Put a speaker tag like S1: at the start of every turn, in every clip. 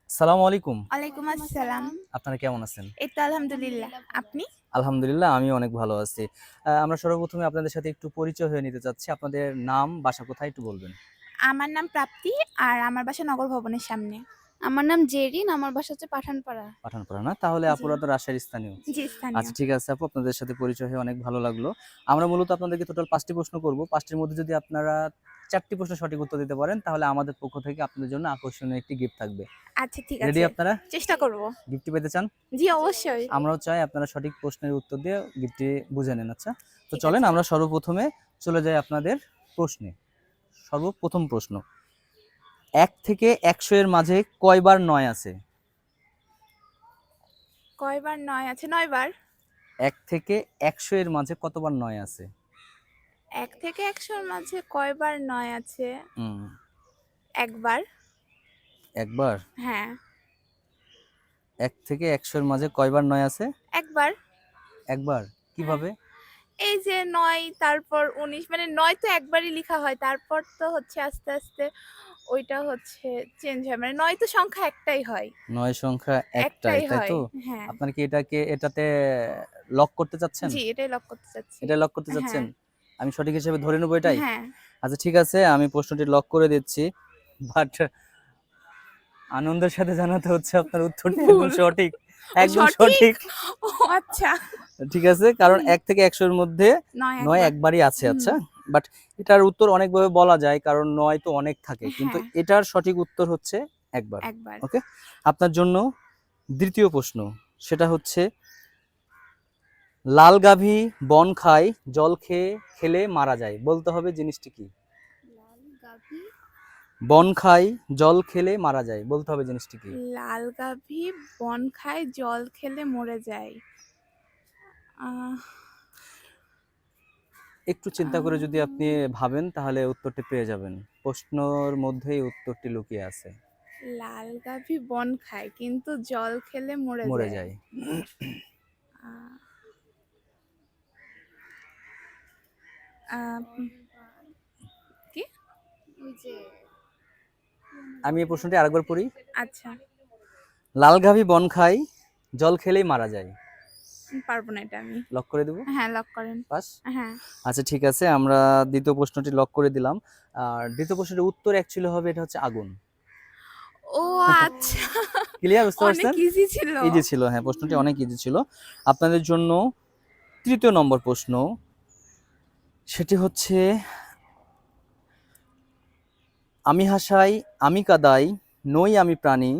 S1: সালামু আলাইকুম।
S2: ওয়ালাইকুম আসসালাম।
S1: আপনারা কেমন আছেন?
S2: এই তো আলহামদুলিল্লাহ। আপনি?
S1: আলহামদুলিল্লাহ আমিও অনেক ভালো আছি। আমরা সর্বপ্রথমে আপনাদের সাথে একটু পরিচয় হয়ে নিতে চাচ্ছি। আপনাদের নাম, বাসা কোথায় একটু বলবেন?
S2: আমার নাম প্রাপ্তি আর আমার বাসা নগর ভবনের সামনে।
S3: আমার নাম জেরিন, আমার বাসা হচ্ছে পাঠানপাড়া।
S1: পাঠানপাড়া না? তাহলে
S2: জি।
S1: আপুরা তো রাজশাহীর স্থানীয়।
S2: জি, স্থানীয়।
S1: আচ্ছা ঠিক আছে আপু, আপনাদের সাথে পরিচয় হয়ে অনেক ভালো লাগলো। আমরা মূলত আপনাদেরকে টোটাল ৫ টি প্রশ্ন করব। ৫ টির মধ্যে যদি আপনারা ৪ টি প্রশ্নের সঠিক উত্তর দিতে পারেন তাহলে আমাদের পক্ষ থেকে আপনাদের জন্য আকর্ষণীয় একটি গিফট থাকবে।
S2: আচ্ছা ঠিক
S1: রেডি
S2: আছে।
S1: আপনারা?
S2: চেষ্টা করব।
S1: গিফটটি পেতে চান?
S2: জি, অবশ্যই।
S1: আমরাও চাই আপনারা সঠিক প্রশ্নের উত্তর দিয়ে গিফটটি বুঝে নেন। আচ্ছা? তো
S2: ঠিক
S1: চলেন
S2: আছে।
S1: আমরা সর্বপ্রথমে চলে যাই আপনাদের প্রশ্নে। সর্বপ্রথম প্রশ্ন, ১ থেকে ১০০ এর মাঝে কয়বার ৯ আছে?
S2: কয়বার ৯ আছে? ৯ বার।
S1: ১ থেকে ১০০ এর মাঝে কতবার ৯ আছে?
S2: ১ থেকে ১০০ এর মাঝে কয়বার ৯ আছে?
S1: হুম,
S2: ১ বার।
S1: একবার?
S2: হ্যাঁ,
S1: ১ থেকে ১০০ এর মাঝে কয়বার ৯ আছে?
S2: ১ বার।
S1: একবার?
S2: হ্যাঁ।
S1: কিভাবে?
S2: এই যে ৯ তারপর ১৯ মানে ৯ তো একবারই লিখা হয়। তারপর তো হচ্ছে আস্তে, আস্তে ওইটা হচ্ছে চেঞ্জ হয়। মানে ৯ তো সংখ্যা একটাই হয়।
S1: ৯ সংখ্যা একটাই,
S2: একটাই
S1: তাই
S2: হয়।
S1: তো?
S2: হ্যাঁ।
S1: আপনারা কি এটাতে লক করতে চাচ্ছেন?
S2: জি, এটাই লক করতে চাচ্ছি।
S1: এটা লক করতে চাচ্ছেন?
S2: হ্যাঁ,
S1: আমি সঠিক হিসেবে ধরে নেব এটাই?
S2: হ্যাঁ।
S1: আচ্ছা ঠিক আছে, আমি প্রশ্নটি লক করে দিচ্ছি। বাট আনন্দের সাথে জানাতে হচ্ছে আপনার উত্তরটি একদম
S2: ভুল।
S1: সঠিক।
S2: ও
S1: একদম
S2: সঠিক?
S1: সঠিক।
S2: ও আচ্ছা।
S1: ঠিক আছে? কারণ ১ থেকে ১০০ এর মধ্যে
S2: ৯
S1: ৯
S2: একবার।
S1: একবারই আছে।
S2: হুম।
S1: আচ্ছা? বাট এটার উত্তর অনেকভাবে বলা যায় কারণ ৯ তো অনেক থাকে। কিন্তু
S2: হ্যাঁ,
S1: এটার সঠিক উত্তর হচ্ছে একবার।
S2: একবার।
S1: ওকে? আপনার জন্য দ্বিতীয় প্রশ্ন, সেটা হচ্ছে লাল গাভী বন খায়, জল খেলে মারা যায়। বলতে হবে জিনিসটি কি?
S3: লাল গাভী
S1: বন খায়, জল খেলে মারা যায়। বলতে হবে জিনিসটি কি?
S2: লাল গাভী বন খায়, জল খেলে মরে যায়। আহ
S1: একটু চিন্তা করে যদি আপনি ভাবেন তাহলে উত্তরটি পেয়ে যাবেন। প্রশ্নর মধ্যেই উত্তরটি লুকিয়ে আছে।
S2: লাল গাভী বন খায় কিন্তু জল খেলে মরে
S1: মরে
S2: যায়।
S1: যায়।
S2: আহ আহ, কি?
S3: ওই যে
S1: আমি এই প্রশ্নটি আরেকবার পড়ি।
S2: আচ্ছা,
S1: লাল গাভী বন খায়, জল খেলেই মারা যায়।
S2: পারবো না এটা আমি।
S1: লক করে দেব?
S2: হ্যাঁ, লক করেন।
S1: পাস?
S2: হ্যাঁ।
S1: আচ্ছা ঠিক আছে, আমরা দ্বিতীয় প্রশ্নটি লক করে দিলাম। আর দ্বিতীয় প্রশ্নের উত্তর অ্যাকচুয়ালি হবে এটা হচ্ছে আগুন।
S2: ও আচ্ছা।
S1: ক্লিয়ার? বুঝতে
S2: অনেক
S1: পারছেন?
S2: ইজি ছিল।
S1: ইজি ছিল, হ্যাঁ প্রশ্নটি অনেক ইজি ছিল। আপনাদের জন্য তৃতীয় নম্বর প্রশ্ন, সেটি হচ্ছে আমি হাসাই, আমি কাদাই, নই আমি প্রাণী,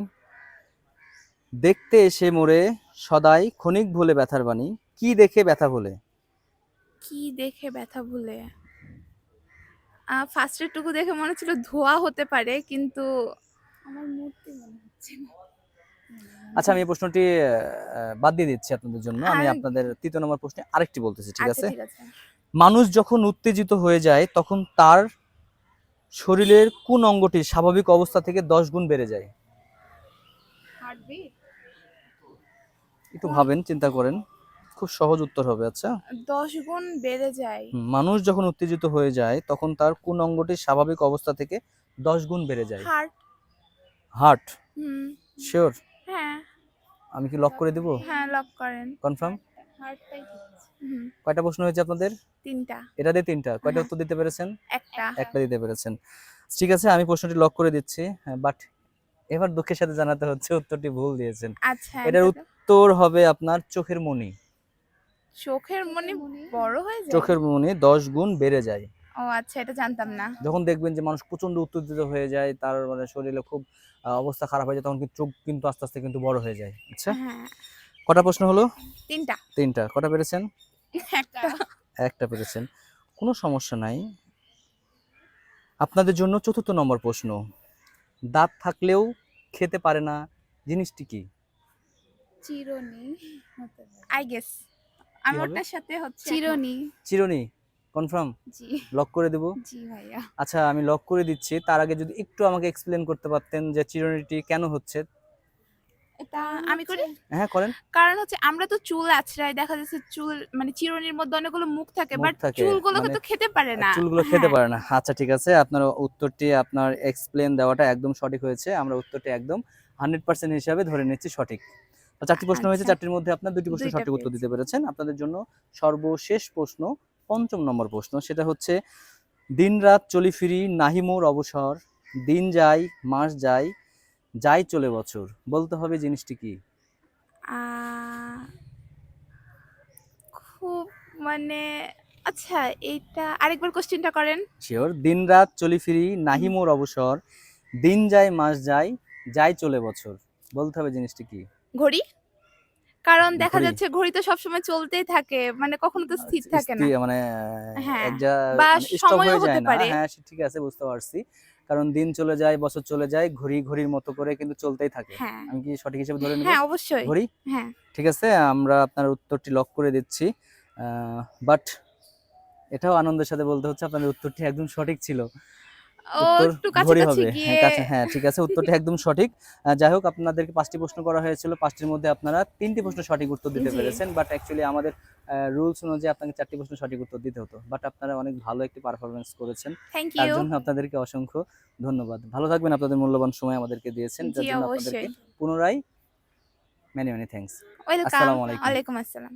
S1: দেখতে এসে মোরে সদাই ক্ষণিক ভুলে ব্যথার বাণী। কি দেখে ব্যথা ভোলে?
S2: কি দেখে ব্যথা ভুলে? ফার্স্টের টুকু দেখে মনে হচ্ছিল ধোঁয়া হতে পারে, কিন্তু
S3: আমার মূর্তি মনে হচ্ছে না।
S1: আচ্ছা আমি এই প্রশ্নটি বাদ দিয়ে দিচ্ছি আপনাদের জন্য। আমি
S2: আর
S1: আপনাদের তৃতীয় নম্বর প্রশ্নে আরেকটি বলতেছি, ঠিক
S2: আচ্ছা
S1: আছে?
S2: ঠিক আছে।
S1: মানুষ যখন উত্তেজিত হয়ে যায় তখন তার শরীরের কোন অঙ্গটি স্বাভাবিক অবস্থা থেকে ১০ গুণ বেড়ে যায়?
S3: হার্টবিট।
S1: একটু ভাবেন, চিন্তা করেন। খুব সহজ উত্তর হবে। আচ্ছা,
S2: ১০ গুণ বেড়ে যায়।
S1: মানুষ যখন উত্তেজিত হয়ে যায় তখন তার কোন অঙ্গটি স্বাভাবিক অবস্থা থেকে ১০ গুণ বেড়ে যায়?
S2: হার্ট।
S1: হার্ট?
S2: হুম।
S1: শিওর?
S2: হ্যাঁ,
S1: আমি কি লক করে দিব?
S2: হ্যাঁ, লক করেন।
S1: কনফার্ম?
S3: হার্টটাই ঠিক আছে।
S2: হুম,
S1: কয়টা প্রশ্ন হয়েছে আপনাদের?
S2: ৩টা।
S1: এটা দিয়ে ৩টা। কয়টা
S2: হ্যাঁ।
S1: উত্তর দিতে পেরেছেন?
S2: ১টা।
S1: একটা দিতে পেরেছেন। ঠিক আছে, আমি প্রশ্নটি লক করে দিচ্ছি। বাট এবার দুঃখের সাথে জানাতে হচ্ছে উত্তরটি ভুল দিয়েছেন।
S2: আচ্ছা,
S1: এটার
S2: অ্যান্সারটা?
S1: উত্তর হবে আপনার চোখের মণি।
S2: চোখের মনি বড় হয়ে যায়?
S1: চোখের মণি ১০ গুণ বেড়ে যায়।
S2: ও আচ্ছা, এটা জানতাম না।
S1: যখন দেখবেন যে মানুষ প্রচন্ড উত্তেজিত হয়ে যায়, তার মানে শরীরে খুব অবস্থা খারাপ হয়ে যায়, তখন কিন্তু চোখ কিন্তু আস্তে আস্তে কিন্তু বড় হয়ে যায়। আচ্ছা,
S2: হ্যাঁ,
S1: কটা প্রশ্ন হলো?
S2: ৩টা।
S1: ৩টা। কটা পেরেছেন?
S2: ১টা।
S1: একটা পেরেছেন। কোনো সমস্যা নাই। আপনাদের জন্য চতুর্থ নম্বর প্রশ্ন, দাঁত থাকলেও খেতে পারে না জিনিসটি কি?
S3: চিরুনি হতে পারে।
S2: আই গেস আমি
S1: হবে?
S2: ওটার সাথে হচ্ছে
S3: চিরুনি।
S1: চিরুনি? কনফার্ম?
S3: জি।
S1: লক করে দেব?
S3: জি ভাইয়া।
S1: আচ্ছা আমি লক করে দিচ্ছি। তার আগে যদি একটু আমাকে এক্সপ্লেন করতে পারতেন যে চিরুনিটি কেন হচ্ছে?
S2: এটা
S3: কারণ
S2: আমি করি।
S1: হ্যাঁ করেন।
S2: কারণ হচ্ছে আমরা তো চুল আঁচড়াই, দেখা যাচ্ছে চুল মানে চিরুনির মধ্যে অনেকগুলো মুখ থাকে,
S1: মুখ
S2: বাট
S1: থাকে,
S2: চুলগুলোকে
S1: মানে
S2: তো খেতে পারে না।
S1: চুলগুলো খেতে
S2: হ্যাঁ,
S1: পারে না। আচ্ছা ঠিক আছে, আপনার উত্তরটি, আপনার এক্সপ্লেন দেওয়াটা একদম সঠিক হয়েছে। আমরা উত্তরটি একদম 100% হিসাবে ধরে নিচ্ছি সঠিক। তো 4টি প্রশ্ন হয়েছে,
S2: আচ্ছা।
S1: 4টির মধ্যে আপনার 2টি প্রশ্ন
S2: 2টা
S1: সঠিক উত্তর
S2: পেয়েছি।
S1: দিতে পেরেছেন। আপনাদের জন্য সর্বশেষ প্রশ্ন 5ম নম্বর প্রশ্ন, সেটা হচ্ছে দিনরাত চলি ফিরি নাহি মোর অবসর, দিন যায় মাস যায় যায় চলে বছর, বলতে হবে জিনিসটি কি?
S2: আহ, খুব মানে আচ্ছা এইটা আরেকবার কোশ্চেনটা করেন।
S1: শিওর। দিনরাত চলি ফিরি নাহি মোর অবসর, দিন যায় মাস যায় যায় চলে বছর, বলতে হবে জিনিসটি কি?
S2: ঘড়ি। কারণ দেখা
S1: ঘড়ি?
S2: যাচ্ছে ঘড়ি তো সবসময় চলতেই থাকে, মানে কখনো তো স্থির থাকে না।
S1: মানে
S2: হ্যাঁ,
S1: এক যা
S2: বা
S1: মানে স্টপ
S2: সময়ও
S1: হয়ে
S2: হতে
S1: যায় না।
S2: পারে।
S1: হ্যাঁ ঠিক আছে, বুঝতে পারছি। কারণ দিন চলে যায়, বছর চলে যায়, ঘড়ি ঘড়ির মতো করে কিন্তু চলতেই থাকে।
S2: হ্যাঁ,
S1: আমি কি সঠিক হিসেবে ধরে নিব
S2: হ্যাঁ অবশ্যই।
S1: ঘড়ি?
S2: হ্যাঁ।
S1: ঠিক আছে, আমরা আপনার উত্তরটি লক করে দিচ্ছি। বাট এটাও আনন্দের সাথে বলতে হচ্ছে আপনাদের উত্তরটি একদম সঠিক ছিল।
S2: ও
S1: উত্তর
S2: একটু
S1: ঘড়ি
S2: কাছাকাছি
S1: হবে। হ্যাঁ
S2: গিয়ে
S1: কাছে, হ্যাঁ ঠিক আছে, উত্তরটি একদম সঠিক। যাই হোক, আপনাদেরকে 5টি প্রশ্ন করা হয়েছিল, 5টির মধ্যে আপনারা 3টি প্রশ্ন সঠিক উত্তর দিতে
S2: জি।
S1: পেরেছেন। বাট অ্যাকচুয়ালি আমাদের রুলস অনুযায়ী আপনাকে 4টি প্রশ্ন সঠিক উত্তর দিতে হতো। বাট আপনারা অনেক ভালো একটি পারফরমেন্স করেছেন,
S2: থ্যাংক
S1: তার
S2: ইউ।
S1: জন্য আপনাদেরকে অসংখ্য ধন্যবাদ। ভালো থাকবেন, আপনাদের মূল্যবান সময় আমাদেরকে দিয়েছেন,
S2: জি
S1: যার জন্য আপনাদেরকে
S2: অবশ্যই।
S1: পুনরায় মেনি মেনি থ্যাঙ্কস।
S2: ওয়েলকাম।
S1: আসসালামু আলাইকুম।
S2: ওয়ালাইকুম আসসালাম।